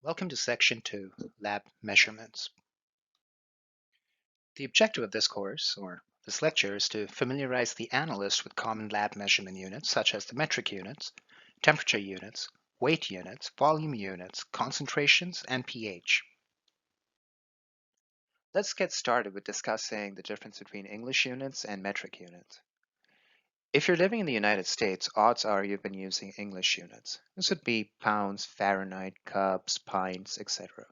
Welcome to Section 2, Lab Measurements. The objective of this course, or this lecture, is to familiarize the analyst with common lab measurement units such as the metric units, temperature units, weight units, volume units, concentrations, and pH. Let's get started with discussing the difference between English units and metric units. If you're living in the United States, odds are you've been using English units. This would be pounds, Fahrenheit, cups, pints, etc.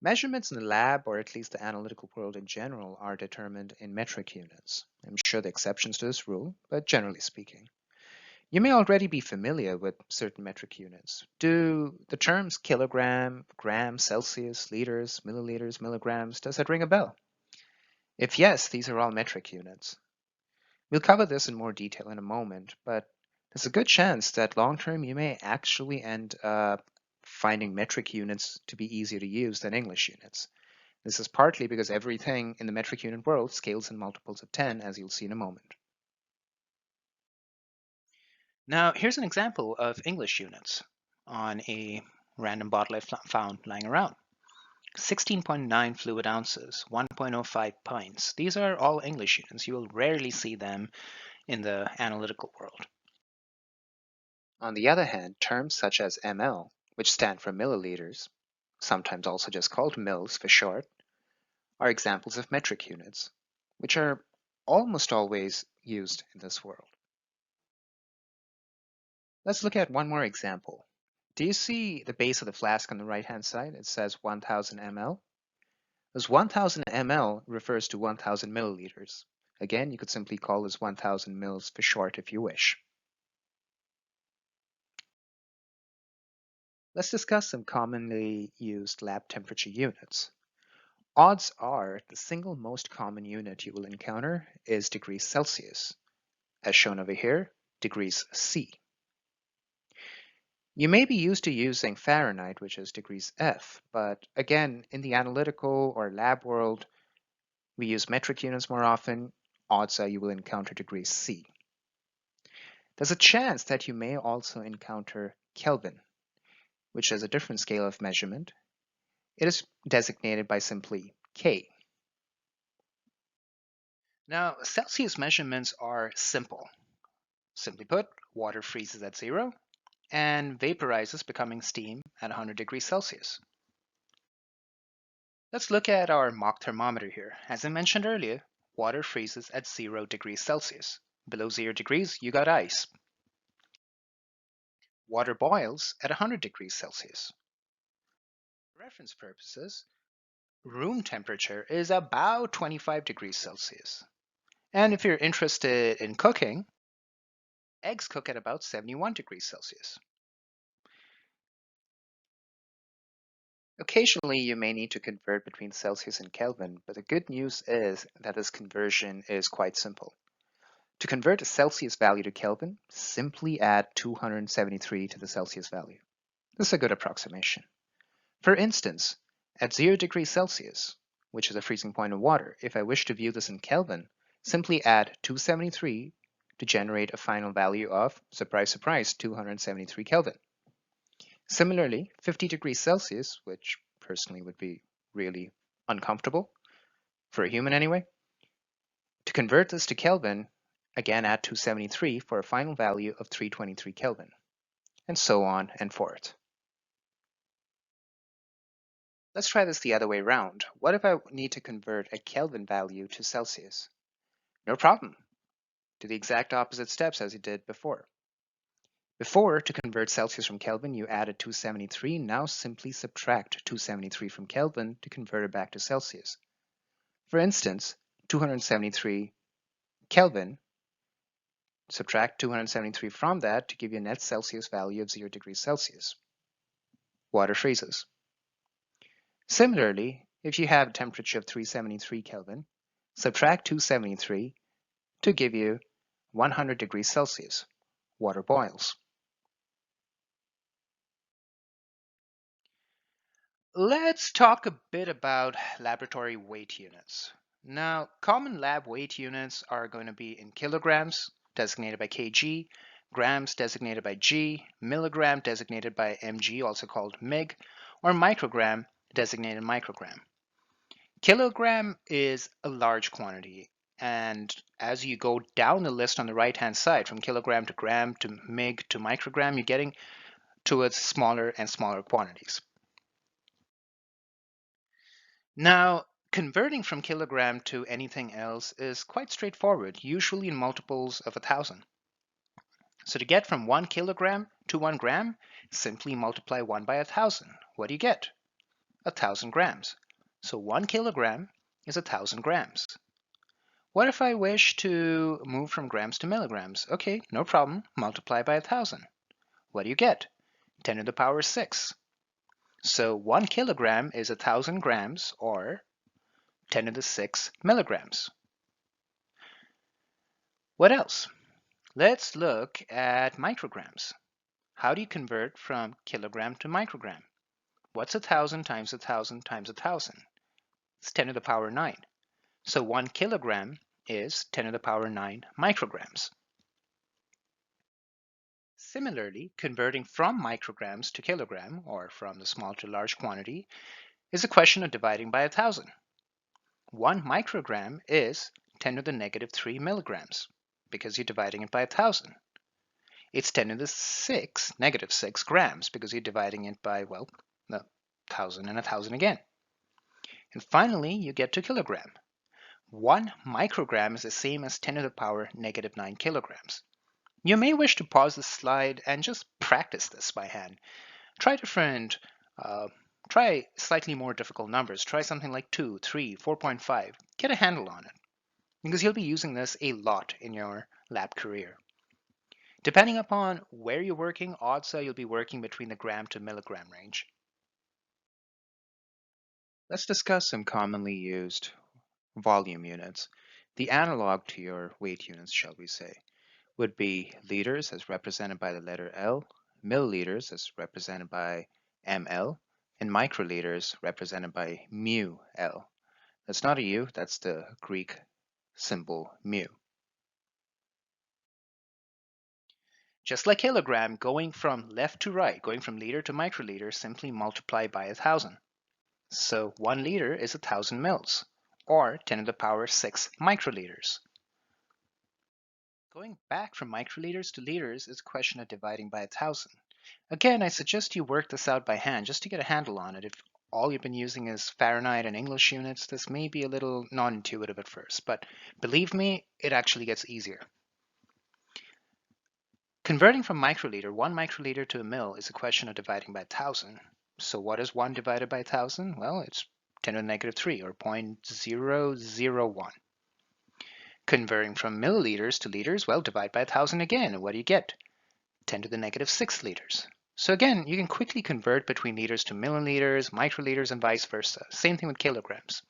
Measurements in the lab, or at least the analytical world in general, are determined in metric units. I'm sure there are exceptions to this rule, but generally speaking. You may already be familiar with certain metric units. Do the terms kilogram, gram, Celsius, liters, milliliters, milligrams, does that ring a bell? If yes, these are all metric units. We'll cover this in more detail in a moment, but there's a good chance that long-term you may actually end up finding metric units to be easier to use than English units. This is partly because everything in the metric unit world scales in multiples of 10, as you'll see in a moment. Now, here's an example of English units on a random bottle I found lying around. 16.9 fluid ounces, 1.05 pints. These are all English units. You will rarely see them in the analytical world. On the other hand, terms such as ml, which stand for milliliters, sometimes also just called mils for short, are examples of metric units, which are almost always used in this world. Let's look at one more example. Do you see the base of the flask on the right-hand side? It says 1000 ml. This 1000 ml refers to 1000 milliliters. Again, you could simply call this 1000 mils for short if you wish. Let's discuss some commonly used lab temperature units. Odds are the single most common unit you will encounter is degrees Celsius, as shown over here, degrees C. You may be used to using Fahrenheit, which is degrees F, but again, in the analytical or lab world, we use metric units more often. Odds are you will encounter degrees C. There's a chance that you may also encounter Kelvin, which is a different scale of measurement. It is designated by simply K. Now, Celsius measurements are simple. Simply put, water freezes at 0 and vaporizes, becoming steam at 100 degrees Celsius. Let's look at our mock thermometer here. As I mentioned earlier, water freezes at 0 degrees Celsius. Below 0 degrees, you got ice. Water boils at 100 degrees Celsius. For reference purposes, room temperature is about 25 degrees Celsius. And if you're interested in cooking, eggs cook at about 71 degrees Celsius. Occasionally, you may need to convert between Celsius and Kelvin, but the good news is that this conversion is quite simple. To convert a Celsius value to Kelvin, simply add 273 to the Celsius value. This is a good approximation. For instance, at 0 degrees Celsius, which is a freezing point of water, if I wish to view this in Kelvin, simply add 273 to generate a final value of, surprise, surprise, 273 Kelvin. Similarly, 50 degrees Celsius, which personally would be really uncomfortable, for a human anyway. To convert this to Kelvin, again add 273 for a final value of 323 Kelvin, and so on and forth. Let's try this the other way around. What if I need to convert a Kelvin value to Celsius? No problem. Do the exact opposite steps as you did before. Before, to convert Celsius from Kelvin, you added 273. Now simply subtract 273 from Kelvin to convert it back to Celsius. For instance, 273 Kelvin, subtract 273 from that to give you a net Celsius value of 0 degrees Celsius. Water freezes. Similarly, if you have a temperature of 373 Kelvin, subtract 273 to give you 100 degrees Celsius. Water boils. Let's talk a bit about laboratory weight units. Now, common lab weight units are going to be in kilograms, designated by kg, grams designated by G, milligram designated by mg, also called mig, or microgram designated microgram. Kilogram is a large quantity, and as you go down the list on the right-hand side, from kilogram to gram to mig to microgram, you're getting towards smaller and smaller quantities. Now, converting from kilogram to anything else is quite straightforward, usually in multiples of 1,000. So to get from 1 kilogram to 1 gram, simply multiply 1 by 1,000. What do you get? 1,000 grams. So 1 kilogram is 1,000 grams. What if I wish to move from grams to milligrams? Okay, no problem. Multiply by 1,000. What do you get? 10 to the power 6. So 1 kilogram is 1,000 grams, or 10 to the 6 milligrams. What else? Let's look at micrograms. How do you convert from kilogram to microgram? What's 1,000 times 1,000 times 1,000? It's 10 to the power 9. So 1 kilogram is 10 to the power 9 micrograms. Similarly, converting from micrograms to kilogram, or from the small to large quantity, is a question of dividing by 1,000. 1 microgram is 10 to the negative 3 milligrams, because you're dividing it by 1,000. It's 10 to the 6, negative 6 grams, because you're dividing it by, well, 1,000 and 1,000 again. And finally, you get to kilogram. 1 microgram is the same as 10 to the power negative 9 kilograms. You may wish to pause the slide and just practice this by hand. Try try slightly more difficult numbers. Try something like 2, 3, 4.5. Get a handle on it, because you'll be using this a lot in your lab career. Depending upon where you're working, odds are you'll be working between the gram to milligram range. Let's discuss some commonly used volume units. The analog to your weight units, shall we say, would be liters as represented by the letter L, milliliters as represented by ml, and microliters represented by mu L. That's not a U, that's the Greek symbol mu. Just like kilogram, going from left to right, going from liter to microliter, simply multiply by 1,000. So 1 liter is 1,000 mils, or 10 to the power 6 microliters. Going back from microliters to liters is a question of dividing by 1,000. Again, I suggest you work this out by hand just to get a handle on it. If all you've been using is Fahrenheit and English units, this may be a little non-intuitive at first, but believe me, it actually gets easier. Converting from microliter, 1 microliter to a mil is a question of dividing by 1,000. So what is 1 divided by 1,000? Well, it's 10 to the negative 3, or 0.001. Converting from milliliters to liters, well, divide by 1,000 again, and what do you get? 10 to the negative 6 liters. So again, you can quickly convert between liters to milliliters, microliters, and vice versa. Same thing with kilograms.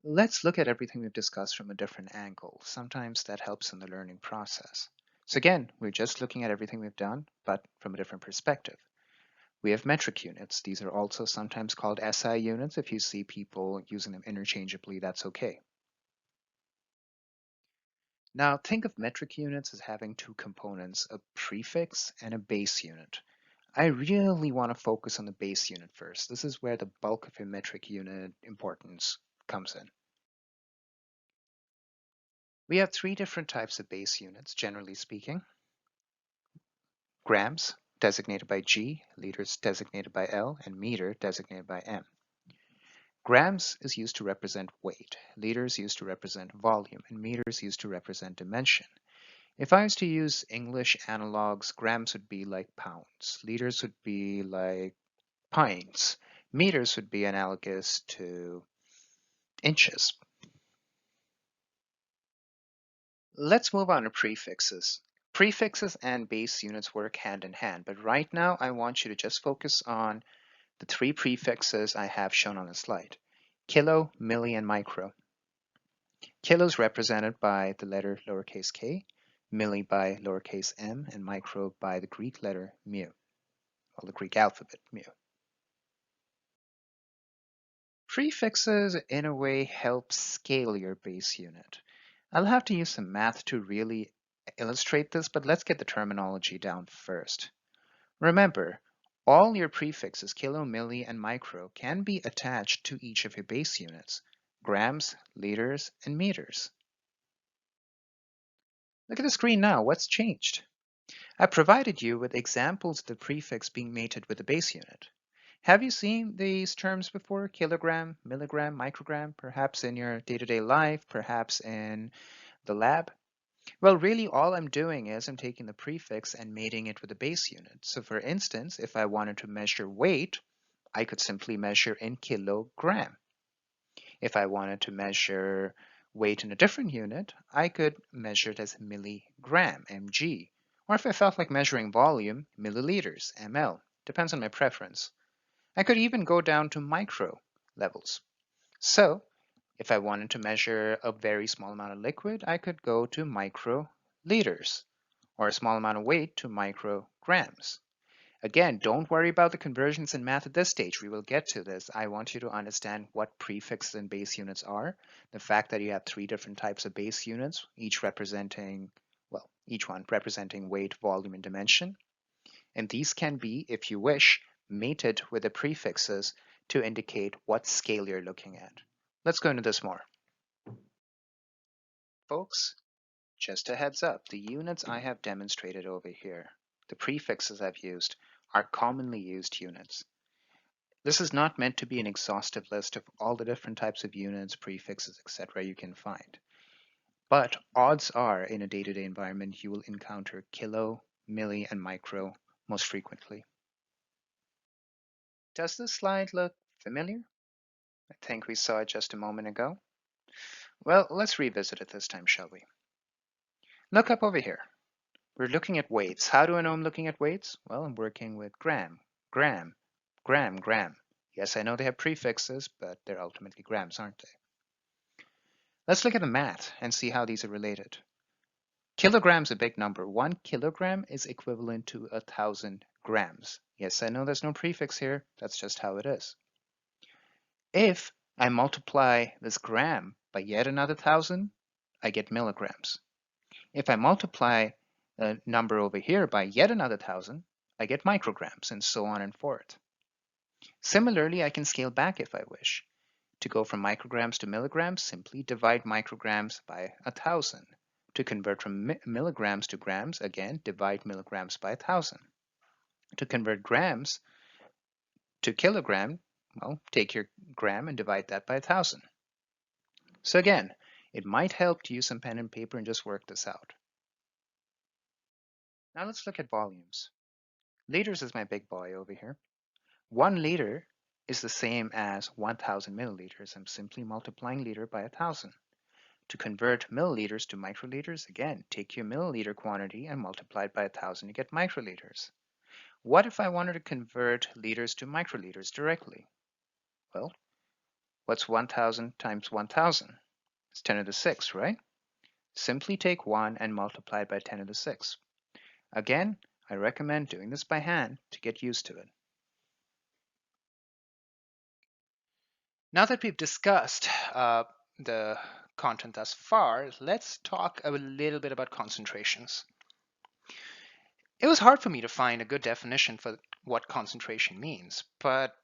Let's look at everything we've discussed from a different angle. Sometimes that helps in the learning process. So again, we're just looking at everything we've done, but from a different perspective. We have metric units. These are also sometimes called SI units. If you see people using them interchangeably, that's okay. Now think of metric units as having two components, a prefix and a base unit. I really want to focus on the base unit first. This is where the bulk of your metric unit importance comes in. We have three different types of base units, generally speaking. Grams, designated by G, liters designated by L, and meter designated by M. Grams is used to represent weight, liters used to represent volume, and meters used to represent dimension. If I was to use English analogs, grams would be like pounds, liters would be like pints, meters would be analogous to inches. Let's move on to prefixes. Prefixes and base units work hand in hand, but right now I want you to just focus on the three prefixes I have shown on the slide: kilo, milli, and micro. Kilo is represented by the letter lowercase k, milli by lowercase m, and micro by the Greek letter mu, or the Greek alphabet mu. Prefixes, in a way, help scale your base unit. I'll have to use some math to really illustrate this, but let's get the terminology down first. Remember, all your prefixes, kilo, milli, and micro, can be attached to each of your base units, grams, liters, and meters. Look at the screen now. What's changed? I provided you with examples of the prefix being mated with the base unit. Have you seen these terms before? Kilogram, milligram, microgram, perhaps in your day-to-day life, perhaps in the lab? Well, really all I'm doing is I'm taking the prefix and mating it with the base unit. So for instance, if I wanted to measure weight, I could simply measure in kilogram. If I wanted to measure weight in a different unit, I could measure it as milligram, mg. Or if I felt like measuring volume, milliliters, ml. Depends on my preference. I could even go down to micro levels. So if I wanted to measure a very small amount of liquid, I could go to microliters, or a small amount of weight to micrograms. Again, don't worry about the conversions in math at this stage. We will get to this. I want you to understand what prefixes and base units are. The fact that you have 3 different types of base units, each representing, well, each one representing weight, volume, and dimension. And these can be, if you wish, mated with the prefixes to indicate what scale you're looking at. Let's go into this more. Folks, just a heads up, the units I have demonstrated over here, the prefixes I've used, are commonly used units. This is not meant to be an exhaustive list of all the different types of units, prefixes, etc. you can find. But odds are, in a day-to-day environment, you will encounter kilo, milli, and micro most frequently. Does this slide look familiar? I think we saw it just a moment ago. Well, let's revisit it this time, shall we? Look up over here. We're looking at weights. How do I know I'm looking at weights? Well, I'm working with gram, gram, gram, gram. Yes, I know they have prefixes, but they're ultimately grams, aren't they? Let's look at the math and see how these are related. Kilogram's a big number. 1 kilogram is equivalent to 1,000 grams. Yes, I know there's no prefix here. That's just how it is. If I multiply this gram by yet another 1,000, I get milligrams. If I multiply the number over here by yet another 1,000, I get micrograms, and so on and forth. Similarly, I can scale back if I wish. To go from micrograms to milligrams, simply divide micrograms by 1,000. To convert from milligrams to grams, again, divide milligrams by 1,000. To convert grams to kilogram, well, take your gram and divide that by 1,000. So again, it might help to use some pen and paper and just work this out. Now let's look at volumes. Liters is my big boy over here. 1 liter is the same as 1,000 milliliters. I'm simply multiplying liter by 1,000. To convert milliliters to microliters, again, take your milliliter quantity and multiply it by 1,000 to get microliters. What if I wanted to convert liters to microliters directly? Well, what's 1,000 times 1,000? It's 10 to the 6, right? Simply take 1 and multiply it by 10 to the 6. Again, I recommend doing this by hand to get used to it. Now that we've discussed the content thus far, let's talk a little bit about concentrations. It was hard for me to find a good definition for what concentration means, but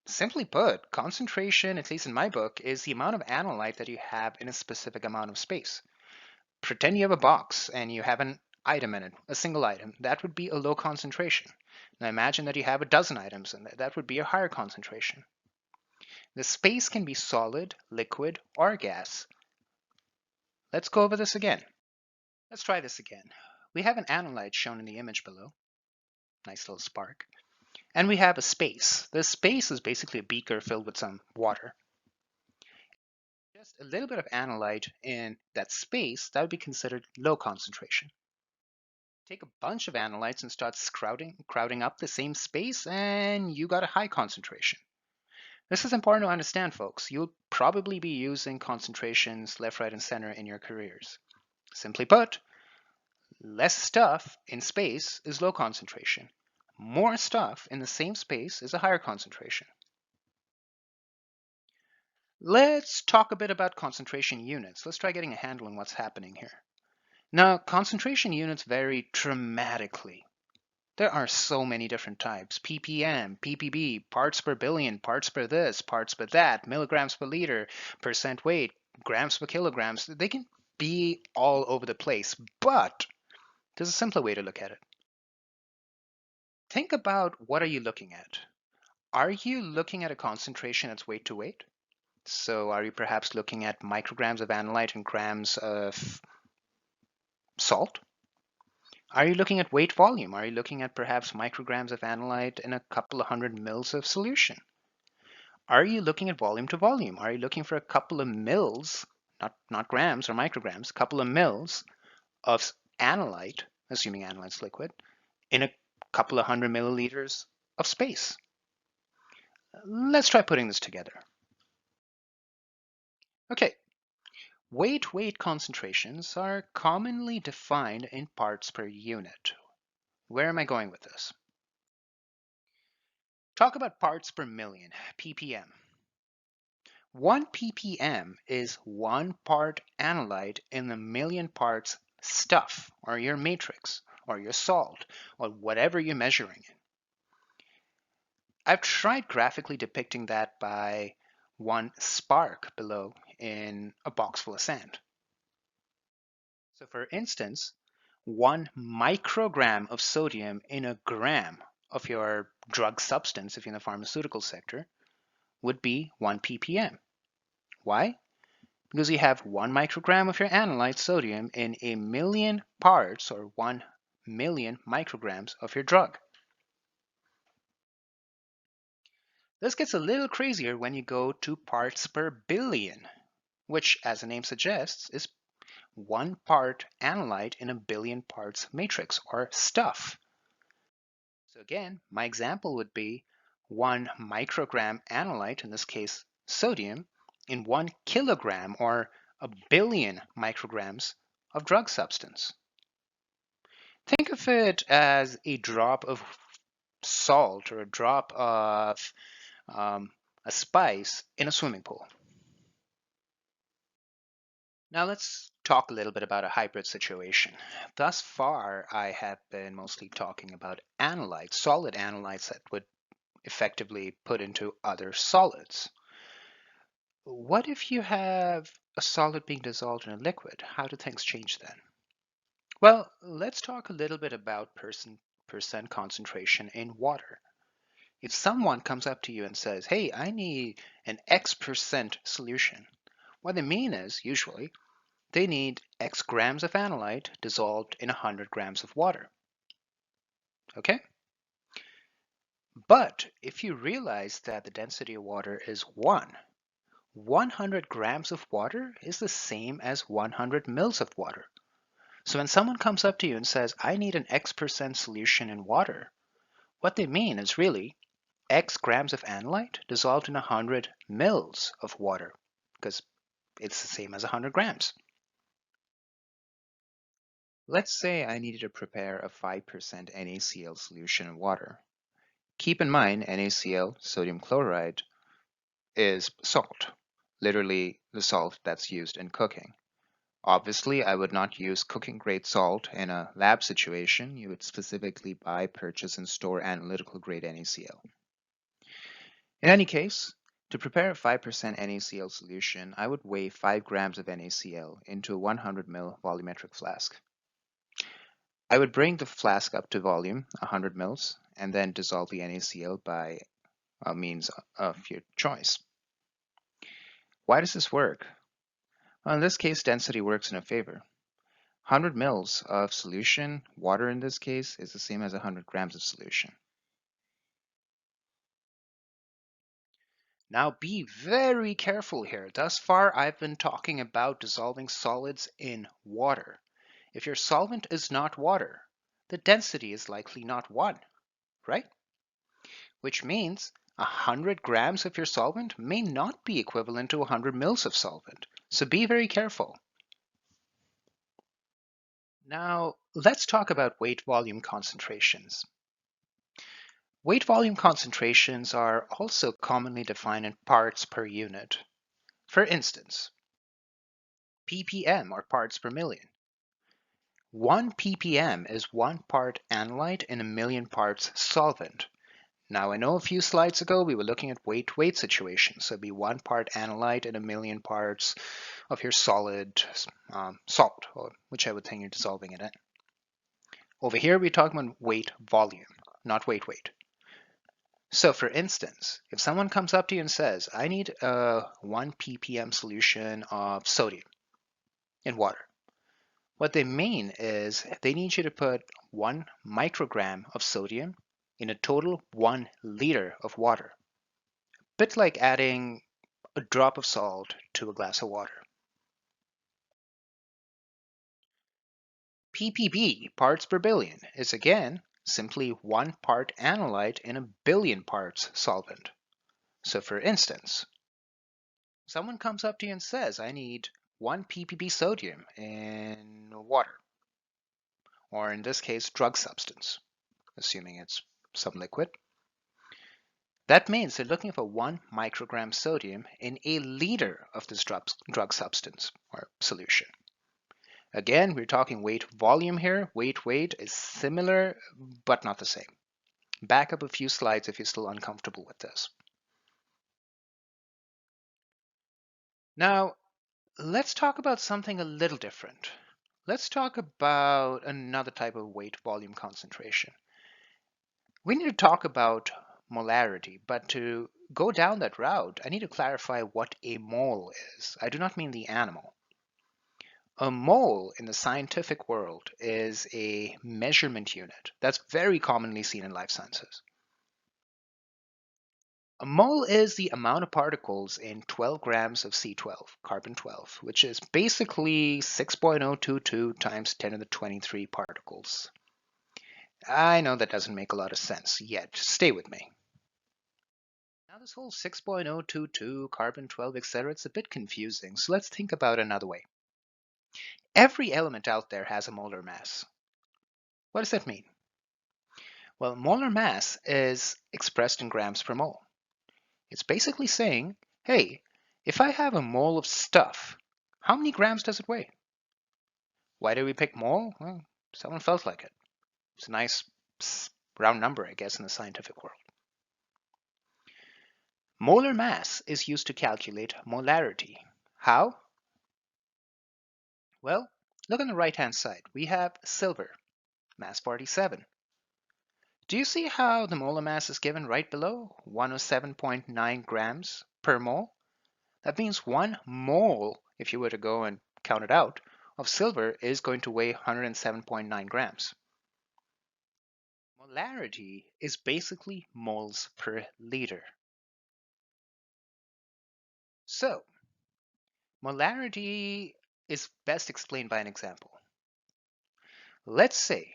simply put, concentration, at least in my book, is the amount of analyte that you have in a specific amount of space. Pretend you have a box and you have an item in it, a single item. That would be a low concentration. Now imagine that you have a dozen items in there. That would be a higher concentration. The space can be solid, liquid, or gas. Let's go over this again. Let's try this again. We have an analyte shown in the image below. Nice little spark. And we have a space. This space is basically a beaker filled with some water. Just a little bit of analyte in that space, that would be considered low concentration. Take a bunch of analytes and start crowding up the same space, and you got a high concentration. This is important to understand, folks. You'll probably be using concentrations left, right, and center in your careers. Simply put, less stuff in space is low concentration. More stuff in the same space is a higher concentration. Let's talk a bit about concentration units. Let's try getting a handle on what's happening here. Now, concentration units vary dramatically. There are so many different types: ppm, ppb, parts per billion, parts per this, parts per that, milligrams per liter, percent weight, grams per kilograms. They can be all over the place, but there's a simpler way to look at it. Think about, what are you looking at? Are you looking at a concentration that's weight to weight? So are you perhaps looking at micrograms of analyte and grams of salt? Are you looking at weight volume? Are you looking at perhaps micrograms of analyte in a couple of hundred mils of solution? Are you looking at volume to volume? Are you looking for a couple of mils, not grams or micrograms, a couple of mils of analyte, assuming analyte's liquid, in a couple of hundred milliliters of space? Let's try putting this together. Okay, weight concentrations are commonly defined in parts per unit. Where am I going with this? Talk about parts per million, ppm. 1 ppm is 1 part analyte in the million parts stuff, or your matrix, or your salt, or whatever you're measuring it. I've tried graphically depicting that by 1 spark below in a box full of sand. So for instance, 1 microgram of sodium in a gram of your drug substance, if you're in the pharmaceutical sector, would be 1 ppm. Why? Because you have 1 microgram of your analyte sodium in a million parts, or 1 million micrograms of your drug. This gets a little crazier when you go to parts per billion, which, as the name suggests, is 1 part analyte in a billion parts matrix, or stuff. So again, my example would be 1 microgram analyte, in this case sodium, in 1 kilogram, or a billion micrograms of drug substance. Think of it as a drop of salt or a drop of a spice in a swimming pool. Now let's talk a little bit about a hybrid situation. Thus far, I have been mostly talking about analytes, solid analytes that would effectively put into other solids. What if you have a solid being dissolved in a liquid? How do things change then? Well, let's talk a little bit about percent concentration in water. If someone comes up to you and says, hey, I need an X% solution, what they mean is, usually, they need X grams of analyte dissolved in 100 grams of water. Okay? But if you realize that the density of water is 1, 100 grams of water is the same as 100 mils of water. So when someone comes up to you and says, I need an X% solution in water, what they mean is really X grams of analyte dissolved in 100 mils of water, because it's the same as 100 grams. Let's say I needed to prepare a 5% NaCl solution in water. Keep in mind, NaCl, sodium chloride, is salt, literally the salt that's used in cooking. Obviously, I would not use cooking-grade salt in a lab situation. You would specifically buy, purchase, and store analytical-grade NaCl. In any case, to prepare a 5% NaCl solution, I would weigh 5 grams of NaCl into a 100 ml volumetric flask. I would bring the flask up to volume, 100 mils, and then dissolve the NaCl by means of your choice. Why does this work? Well, in this case, density works in our favor. 100 mils of solution, water in this case, is the same as 100 grams of solution. Now be very careful here. Thus far, I've been talking about dissolving solids in water. If your solvent is not water, the density is likely not 1, right? Which means 100 grams of your solvent may not be equivalent to 100 mils of solvent. So be very careful. Now, let's talk about weight volume concentrations. Weight volume concentrations are also commonly defined in parts per unit. For instance, ppm, or parts per million. 1 ppm is 1 part analyte in a million parts solvent. Now, I know a few slides ago we were looking at weight-weight situations, so it'd be 1 part analyte in a million parts of your solid salt, or whichever thing you're dissolving it in. Over here, we're talking about weight volume, not weight-weight. So for instance, if someone comes up to you and says, I need a 1 ppm solution of sodium in water, what they mean is they need you to put 1 microgram of sodium in a total 1 liter of water. A bit like adding a drop of salt to a glass of water. ppb, parts per billion, is again simply 1 part analyte in a billion parts solvent. So for instance, someone comes up to you and says, I need 1 ppb sodium in water, or in this case, drug substance, assuming it's some liquid. That means they're looking for 1 microgram sodium in a liter of this drug substance or solution. Again, we're talking weight volume here. Weight is similar, but not the same. Back up a few slides if you're still uncomfortable with this. Now, let's talk about something a little different. Let's talk about another type of weight volume concentration. We need to talk about molarity, but to go down that route, I need to clarify what a mole is. I do not mean the animal. A mole in the scientific world is a measurement unit that's very commonly seen in life sciences. A mole is the amount of particles in 12 grams of C12, carbon 12, which is basically 6.022 times 10 to the 23 particles. I know that doesn't make a lot of sense yet. Stay with me. Now this whole 6.022, carbon 12, etc., it's a bit confusing, so let's think about it another way. Every element out there has a molar mass. What does that mean? Well, molar mass is expressed in grams per mole. It's basically saying, hey, if I have a mole of stuff, how many grams does it weigh? Why did we pick mole? Well, someone felt like it. It's a nice round number, I guess, in the scientific world. Molar mass is used to calculate molarity. How? Well, look on the right-hand side. We have silver, mass 47. Do you see how the molar mass is given right below? 107.9 grams per mole. That means 1 mole, if you were to go and count it out, of silver is going to weigh 107.9 grams. Molarity is basically moles per liter. So, molarity is best explained by an example. Let's say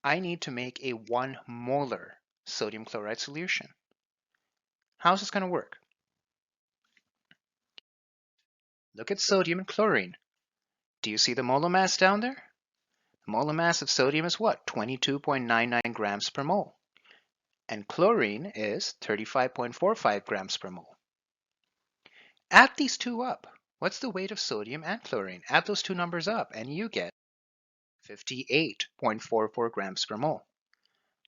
I need to make a 1 molar sodium chloride solution. How's this going to work? Look at sodium and chlorine. Do you see the molar mass down there? The molar mass of sodium is what? 22.99 grams per mole. And chlorine is 35.45 grams per mole. Add these two up. What's the weight of sodium and chlorine? Add those two numbers up and you get 58.44 grams per mole.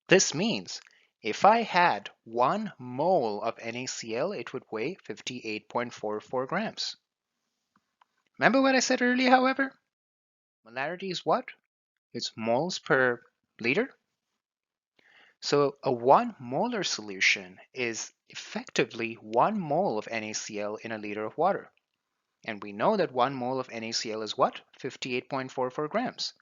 This means if I had 1 mole of NaCl, it would weigh 58.44 grams. Remember what I said earlier, however? Molarity is what? It's moles per liter. So a 1 molar solution is effectively 1 mole of NaCl in a liter of water. And we know that 1 mole of NaCl is what? 58.44 grams.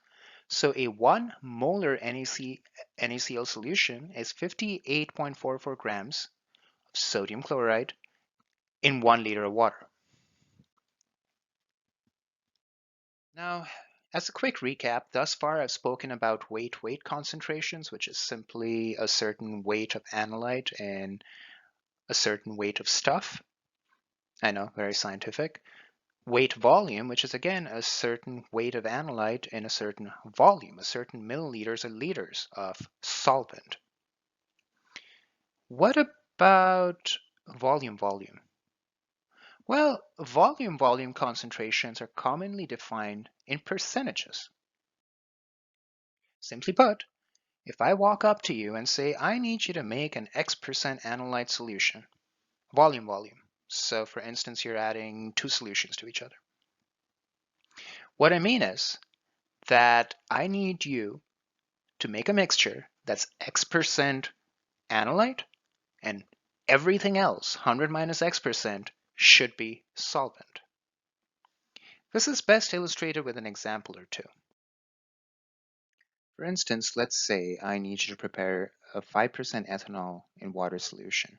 So a 1 molar NaCl solution is 58.44 grams of sodium chloride in 1 liter of water. Now, as a quick recap, thus far I've spoken about weight concentrations, which is simply a certain weight of analyte and a certain weight of stuff. I know, very scientific. Weight volume, which is again a certain weight of analyte in a certain volume, a certain milliliters or liters of solvent. What about volume? Well, volume concentrations are commonly defined in percentages. Simply put, if I walk up to you and say, I need you to make an X% analyte solution, volume. So for instance, you're adding two solutions to each other. What I mean is that I need you to make a mixture that's X% analyte and everything else, 100 minus X%, should be solvent. This is best illustrated with an example or two. For instance, let's say I need you to prepare a 5% ethanol in water solution.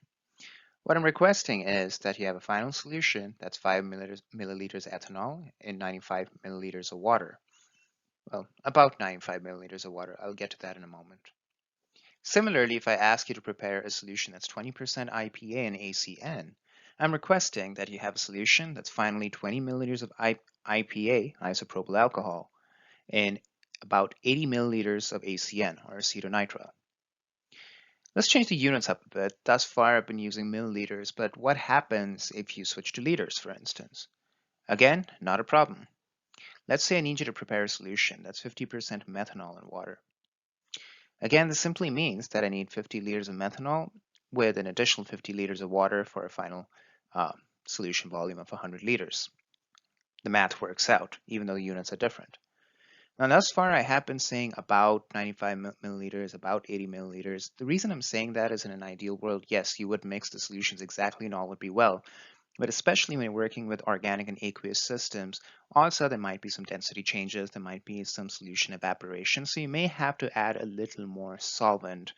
What I'm requesting is that you have a final solution that's 5 milliliters ethanol in 95 milliliters of water. Well, about 95 milliliters of water. I'll get to that in a moment. Similarly, if I ask you to prepare a solution that's 20% IPA and ACN, I'm requesting that you have a solution that's finally 20 milliliters of IPA, isopropyl alcohol, in about 80 milliliters of ACN, or acetonitrile. Let's change the units up a bit. Thus far, I've been using milliliters, but what happens if you switch to liters, for instance? Again, not a problem. Let's say I need you to prepare a solution that's 50% methanol in water. Again, this simply means that I need 50 liters of methanol with an additional 50 liters of water for a final solution volume of 100 liters. The math works out, even though the units are different. Now, thus far, I have been saying about 95 milliliters, about 80 milliliters. The reason I'm saying that is in an ideal world, yes, you would mix the solutions exactly and all would be well. But especially when you're working with organic and aqueous systems, also there might be some density changes, there might be some solution evaporation, so you may have to add a little more solvent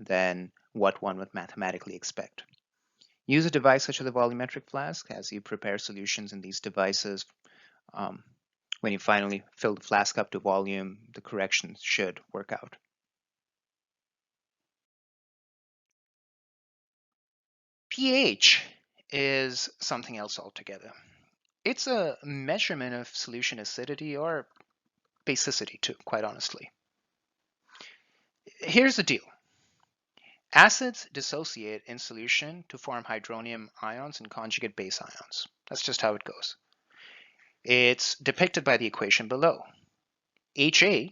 than what one would mathematically expect. Use a device such as a volumetric flask as you prepare solutions in these devices. When you finally fill the flask up to volume, the corrections should work out. pH is something else altogether. It's a measurement of solution acidity or basicity too, quite honestly. Here's the deal. Acids dissociate in solution to form hydronium ions and conjugate base ions. That's just how it goes. It's depicted by the equation below. Ha,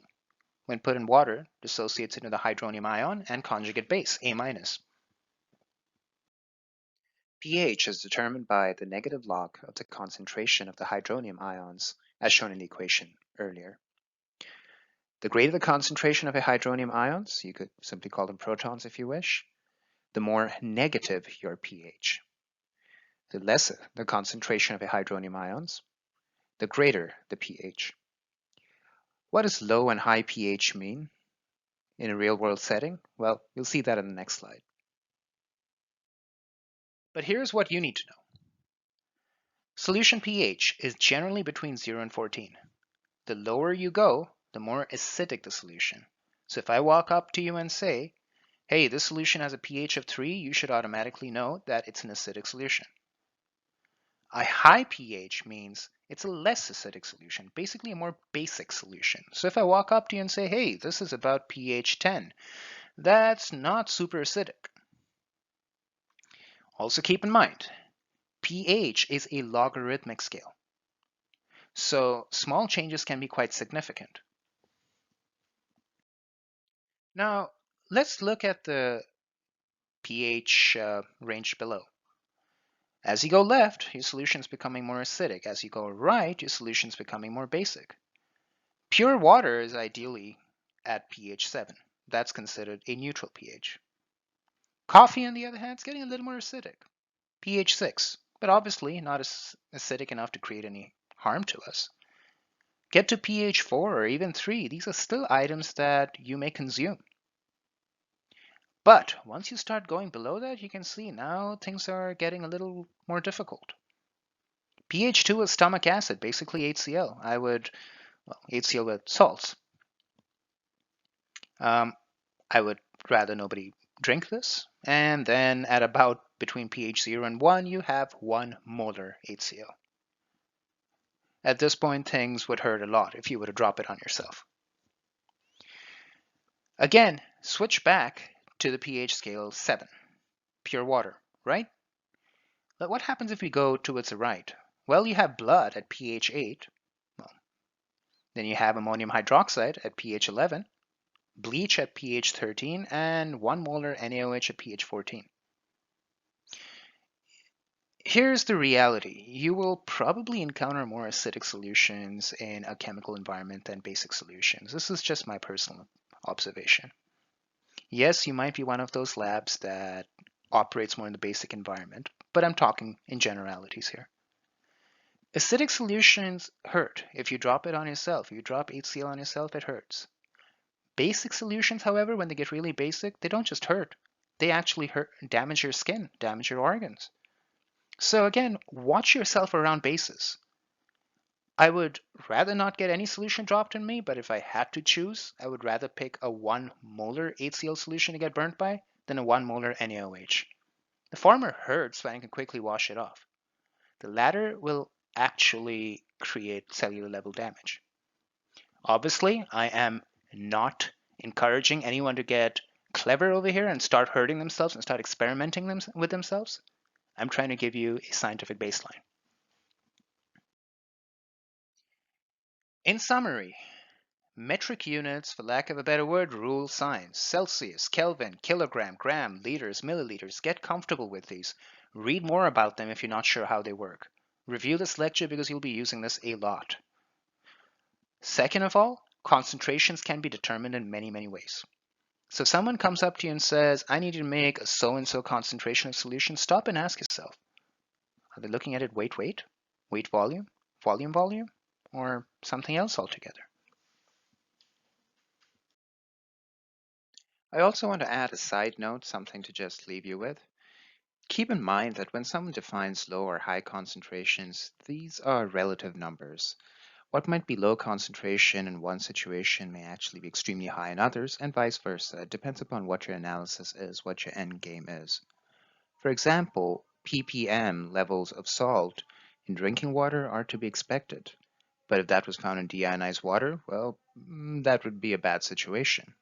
when put in water, dissociates into the hydronium ion and conjugate base, A-. pH is determined by the negative log of the concentration of the hydronium ions, as shown in the equation earlier. The greater the concentration of the hydronium ions, you could simply call them protons if you wish, the more negative your pH. The lesser the concentration of the hydronium ions, the greater the pH. What does low and high pH mean in a real-world setting? Well, you'll see that in the next slide. But here's what you need to know. Solution pH is generally between 0 and 14. The lower you go, the more acidic the solution. So if I walk up to you and say, hey, this solution has a pH of 3, you should automatically know that it's an acidic solution. A high pH means it's a less acidic solution, basically a more basic solution. So if I walk up to you and say, hey, this is about pH 10, that's not super acidic. Also keep in mind, pH is a logarithmic scale. So small changes can be quite significant. Now, let's look at the pH range below. As you go left, your solution is becoming more acidic. As you go right, your solution is becoming more basic. Pure water is ideally at pH 7. That's considered a neutral pH. Coffee, on the other hand, is getting a little more acidic, pH 6, but obviously not as acidic enough to create any harm to us. Get to pH 4 or even 3, these are still items that you may consume. But once you start going below that, you can see now things are getting a little more difficult. pH 2 is stomach acid, basically HCl. HCl with salts. I would rather nobody drink this. And then at about between pH 0 and 1, you have 1 molar HCl. At this point, things would hurt a lot if you were to drop it on yourself. Again, switch back to the pH scale 7, pure water, right? But what happens if we go towards the right? Well, you have blood at pH 8. Well, then you have ammonium hydroxide at pH 11. bleach at pH 13, and 1 molar NaOH at pH 14. Here's the reality. You will probably encounter more acidic solutions in a chemical environment than basic solutions. This is just my personal observation. Yes, you might be one of those labs that operates more in the basic environment, but I'm talking in generalities here. Acidic solutions hurt. If you drop it on yourself, you drop HCl on yourself, it hurts. Basic solutions, however, when they get really basic, they don't just hurt. They actually damage your skin, damage your organs. So again, watch yourself around bases. I would rather not get any solution dropped on me, but if I had to choose, I would rather pick a 1 molar HCl solution to get burnt by than a 1 molar NaOH. The former hurts, but I can quickly wash it off. The latter will actually create cellular level damage. Obviously, I am not encouraging anyone to get clever over here and start hurting themselves and start experimenting with themselves. I'm trying to give you a scientific baseline. In summary, metric units, for lack of a better word, rule science. Celsius, Kelvin, kilogram, gram, liters, milliliters. Get comfortable with these. Read more about them if you're not sure how they work. Review this lecture because you'll be using this a lot. Second of all, concentrations can be determined in many, many ways. So if someone comes up to you and says, I need you to make a so-and-so concentration of solution, stop and ask yourself, are they looking at it weight, volume, volume, or something else altogether? I also want to add a side note, something to just leave you with. Keep in mind that when someone defines low or high concentrations, these are relative numbers. What might be low concentration in one situation may actually be extremely high in others, and vice versa. It depends upon what your analysis is, what your end game is. For example, ppm levels of salt in drinking water are to be expected. But if that was found in deionized water, well, that would be a bad situation.